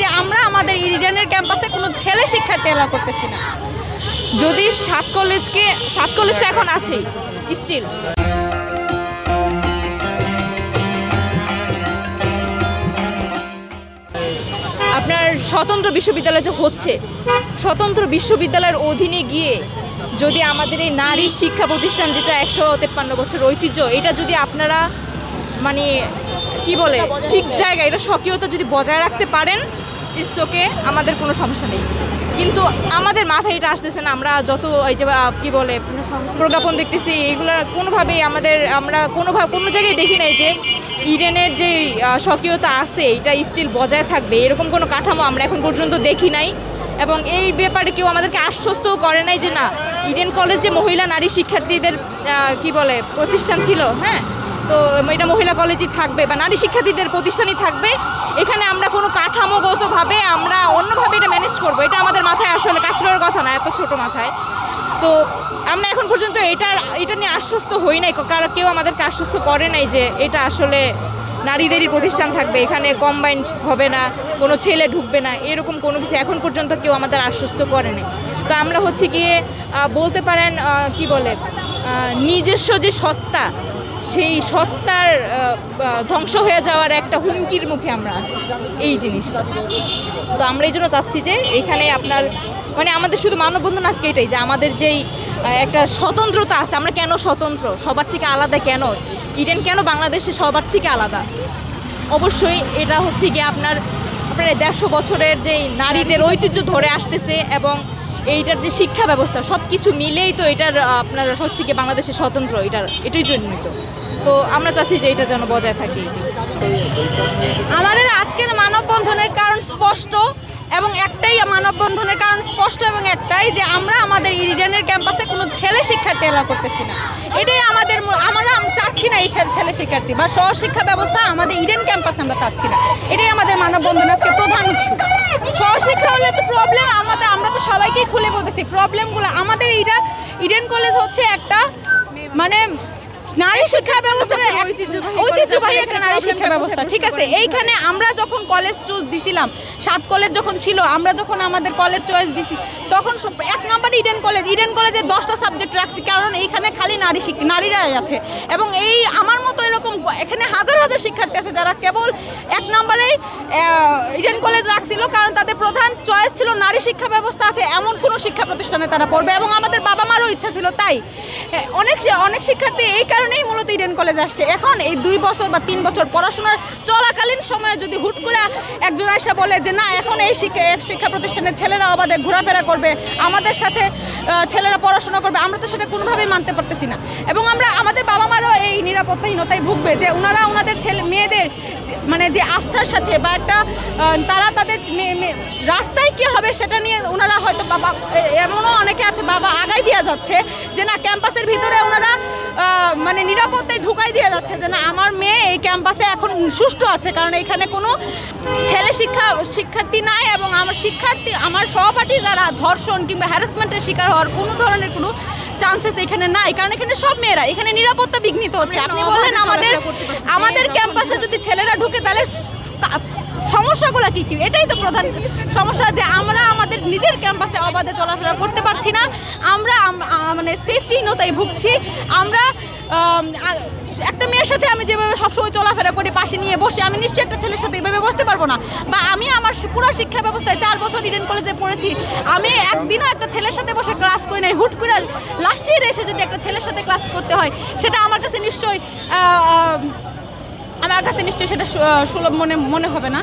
যে আমরা আমাদের ইডেনের ক্যাম্পাসে কোনো ছেলে শিক্ষার্থী এলাও করতেছি না। যদি সাত কলেজ তো এখন আছেই স্টিল। আপনার স্বতন্ত্র বিশ্ববিদ্যালয় যে হচ্ছে, স্বতন্ত্র বিশ্ববিদ্যালয়ের অধীনে গিয়ে যদি আমাদের এই নারী শিক্ষা প্রতিষ্ঠান যেটা 153 বছর ঐতিহ্য, এটা যদি আপনারা মানে কি বলে ঠিক জায়গায় এটা স্বকীয়তা যদি বজায় রাখতে পারেন, ইটস ওকে, আমাদের কোনো সমস্যা নেই। কিন্তু আমাদের মাথায় এটা আসতেছে না। আমরা যত এই যে কি বলে প্রজ্ঞাপন দেখতেছি, এগুলো কোনোভাবেই আমরা কোনো জায়গায় দেখি নাই যে ইডেনের যে স্বকীয়তা আছে এটা স্টিল বজায় থাকবে, এরকম কোনো কাঠামো আমরা এখন পর্যন্ত দেখি নাই। এবং এই ব্যাপারে কেউ আমাদেরকে আশ্বস্তও করে নাই যে না, ইডেন কলেজ যে মহিলা নারী শিক্ষার্থীদের কি বলে প্রতিষ্ঠান ছিল, হ্যাঁ, তো এটা মহিলা কলেজই থাকবে বা নারী শিক্ষার্থীদের প্রতিষ্ঠানই থাকবে। এখানে আমরা কোনো কাঠামোগতভাবে আমরা অন্যভাবে এটা ম্যানেজ করবো, এটা আমাদের মাথায় আসলে কাজ করার কথা না, এত ছোট মাথায়। তো আমরা এখন পর্যন্ত এটা নিয়ে আশ্বস্ত হই নাই, কারণ কেউ আমাদেরকে আশ্বস্ত করে নাই যে এটা আসলে নারীদেরই প্রতিষ্ঠান থাকবে, এখানে কম্বাইন্ড হবে না, কোনো ছেলে ঢুকবে না, এরকম কোনো কিছু এখন পর্যন্ত কেউ আমাদের আশ্বস্ত করে নাই। তো আমরা হচ্ছে গিয়ে বলতে পারেন কি বলে নিজস্ব যে সত্তা, সেই সত্তার ধ্বংস হয়ে যাওয়ার একটা হুমকির মুখে আমরা আছি এই জিনিসটা। তো আমরা এই জন্য চাচ্ছি যে এখানে আপনার মানে আমাদের শুধু মানববন্ধন আজকে এটাই যে আমাদের যেই একটা স্বতন্ত্রতা আছে, আমরা কেন স্বতন্ত্র, সবার থেকে আলাদা কেন, ইডেন কেন বাংলাদেশে সবার থেকে আলাদা। অবশ্যই এটা হচ্ছে গিয়ে আপনার 150 বছরের যেই নারীদের ঐতিহ্য ধরে আসতেছে এবং এইটার যে শিক্ষা ব্যবস্থা সব কিছু মিলেই তো এটার আপনার হচ্ছে গিয়ে বাংলাদেশের স্বতন্ত্র, এটাই জন্যই তো আমরা চাচ্ছি যে এটা যেন বজায় থাকে। আমাদের আজকের মানববন্ধনের কারণ স্পষ্ট এবং একটাই, মানববন্ধনের কারণ স্পষ্ট এবং একটাই যে আমরা আমাদের ইডেনের ক্যাম্পাসে কোনো ছেলে শিক্ষার্থী এলাও করতেছি না। এটাই আমরা চাচ্ছি না এই ছেলে শিক্ষার্থী বা সহশিক্ষা ব্যবস্থা আমাদের ইডেন ক্যাম্পাসে আমরা চাচ্ছি না। এটাই আমাদের মানববন্ধন আজকে প্রধান ইস্যু। সহশিক্ষা হলে তো প্রবলেম আমরা তো সবাইকেই খুলে বলতেছি প্রবলেমগুলো। আমাদের ইডেন কলেজ হচ্ছে একটা মানে নারী শিক্ষা ব্যবস্থা, ঐতিহ্যবাহী একটা নারী শিক্ষা ব্যবস্থা, ঠিক আছে। এইখানে আমরা যখন কলেজ চুজ দিছিলাম, 7 কলেজ যখন ছিল, আমরা যখন আমাদের কলেজ চয়েস দিছি তখন 1 নম্বর ইডেন কলেজে 10টা সাবজেক্ট রাখছি, কারণ এইখানে খালি নারীরাই আছে। এবং এই আমার মতো এরকম এখানে হাজার হাজার শিক্ষার্থী আছে যারা কেবল 1 নম্বরেই ইডেন কলেজ রাখছিল, কারণ তাদের প্রধান চয়েস ছিল নারী শিক্ষা ব্যবস্থা আছে এমন কোনো শিক্ষা প্রতিষ্ঠানে তারা পড়বে। এবং আমাদের বাবা মারও ইচ্ছা ছিল তাই। অনেক শিক্ষার্থী এই কারণেই মূলত ইডেন কলেজ আসছে। এখন এই 2 বছর বা 3 বছর পড়াশোনার চলাকালীন সময়ে যদি হুট করে একজন এসে বলে যে না, এখন এই শিক্ষা প্রতিষ্ঠানের ছেলেরা আমাদের ঘোরাফেরা করবে, আমাদের সাথে ছেলেরা পড়াশোনা করবে, আমরা তো সেটা কোনোভাবেই মানতে পারতেছি না। এবং আমাদের বাবা মারও এই নিরাপত্তাহীনতায় ভুগবে যে ওনাদের মেয়েদের মানে যে আস্থার সাথে বা একটা তারা তাদের রাস্তায় কী হবে সেটা নিয়ে ওনারা হয়তো বাবা, এমনও অনেকে আছে বাবা আগাই দেওয়া যাচ্ছে যে না, ক্যাম্পাসের ভিতরে ওনারা মানে নিরাপত্তায় ঢুকাই দেওয়া যাচ্ছে যে না, আমার মেয়ে এই ক্যাম্পাসে এখন সুষ্ঠু আছে, কারণ এখানে কোনো ছেলে শিক্ষার্থী নাই। এবং আমার সহপাঠী যারা ধর্ষণ কিংবা হ্যারাসমেন্টের শিকার হওয়ার কোনো ধরনের কোনো চান্সেস এখানে নাই, কারণ এখানে সব মেয়েরা, এখানে নিরাপত্তা বিঘ্নিত হচ্ছে। আপনি বললেন আমাদের ক্যাম্পাসে যদি ছেলেরা ঢুকে তাহলে সমস্যাগুলো কী কী? এটাই তো প্রধান সমস্যা যে আমরা আমাদের নিজের ক্যাম্পাসে অবাধে চলাফেরা করতে পারছি না, আমরা মানে সেফটিহীনতায় ভুগছি। আমরা একটা মেয়ের সাথে আমি যেভাবে সবসময় চলাফেরা করি পাশে নিয়ে বসে, আমি নিশ্চয়ই একটা ছেলের সাথে এভাবে বসতে পারবো না। বা আমি আমার পুরো শিক্ষা ব্যবস্থায় 4 বছর ইডেন কলেজে পড়েছি, আমি একদিনও একটা ছেলের সাথে বসে ক্লাস করি নাই। হুট করে লাস্ট ইয়ারে এসে যদি একটা ছেলের সাথে ক্লাস করতে হয়, সেটা আমার কাছে নিশ্চয়ই সেটা সুলভ মনে হবে না।